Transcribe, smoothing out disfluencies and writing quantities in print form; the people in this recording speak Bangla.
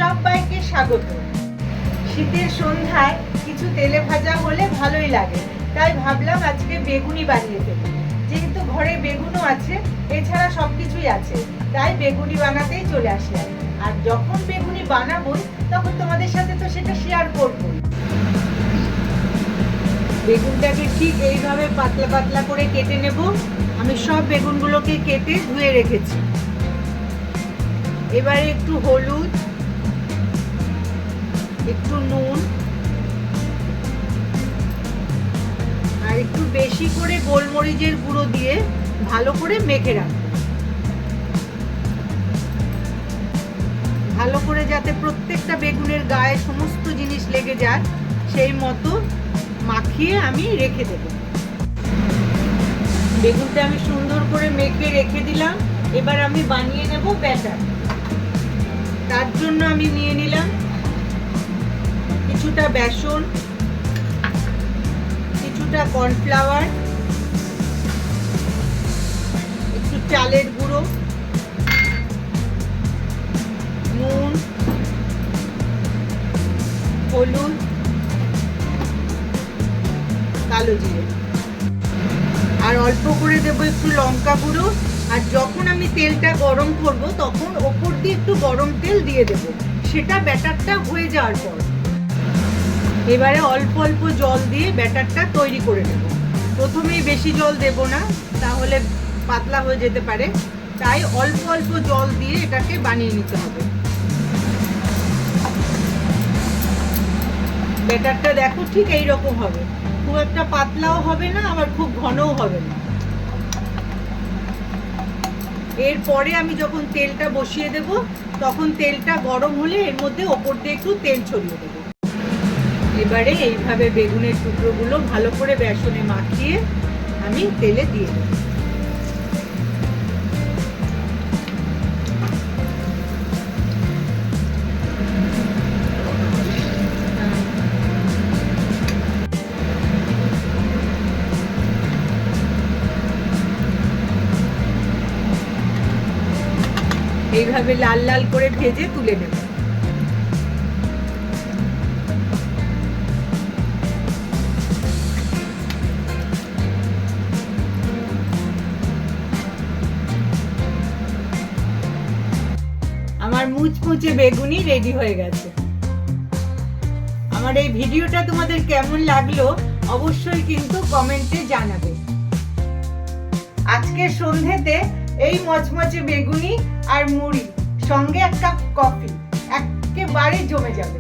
সবাইকে স্বাগত। শীতের সন্ধ্যায় কিছু তেলে ভাজা হলে ভালোই লাগে, তাই ভাবলাম আজকে বেগুনি বানিয়ে দেব। যেহেতু ঘরে বেগুনও আছে, এছাড়া সবকিছুই আছে, তাই বেগুনি বানাতেই চলে আসলাম। আর যখন বেগুনি বানাবোই তখন তোমাদের সাথে তো সেটা শেয়ার করবই। বেগুনটাকে ঠিক এইভাবে পাতলা পাতলা করে কেটে নেব। আমি সব বেগুনগুলোকে কেটে ধুয়ে রেখেছি। এবারে একটু হলুদ, একটু নুন আর একটু বেশি করে গোলমরিচের গুঁড়ো দিয়ে ভালো করে মেখে রাখবো। ভালো করে যাতে প্রত্যেকটা বেগুনের গায়ে সমস্ত জিনিস লেগে যায় সেই মতো মাখিয়ে আমি রেখে দেব। বেগুনটা আমি সুন্দর করে মেখে রেখে দিলাম। এবার আমি বানিয়ে নেব ব্যাটার। তার জন্য আমি নিয়ে নিলাম কিছুটা বেসন, কিছুটা কর্নফ্লাওয়ার, একটু চালের গুঁড়ো, নুন, হলুদ, কালো জিরে আর অল্প করে দেবো একটু লঙ্কা গুঁড়ো। আর যখন আমি তেলটা গরম করব তখন ওপর দিয়ে একটু গরম তেল দিয়ে দেব, সেটা ব্যাটারটা হয়ে যাওয়ার পর। এবারে অল্প অল্প জল দিয়ে ব্যাটারটা তৈরি করে নেব। প্রথমেই বেশি জল দেব না, তাহলে পাতলা হয়ে যেতে পারে, তাই অল্প অল্প জল দিয়ে এটাকে বানিয়ে নিতে হবে। ব্যাটারটা দেখো ঠিক এইরকম হবে, খুব একটা পাতলাও হবে না আবার খুব ঘনও হবে না। এরপরে আমি যখন তেলটা বসিয়ে দেব তখন তেলটা গরম হলে এর মধ্যে ওপর দিয়ে একটু তেল ছড়িয়ে দেব। এবারে এইভাবে বেগুনের টুকরোগুলো ভালো করে বেসনে মাখিয়ে আমি তেলে দিয়ে দেব। এইভাবে লাল লাল করে ভেজে তুলে নেব। আমার মুচমুচে বেগুনি রেডি হয়ে গেছে। আমার এই ভিডিওটা তোমাদের কেমন লাগলো অবশ্যই কিন্তু কমেন্টে জানাবে। আজকে সন্ধ্যেতে এই মচমচে বেগুনি আর মুড়ি সঙ্গে এক কাপ কফি একেবারে জমে যাবে।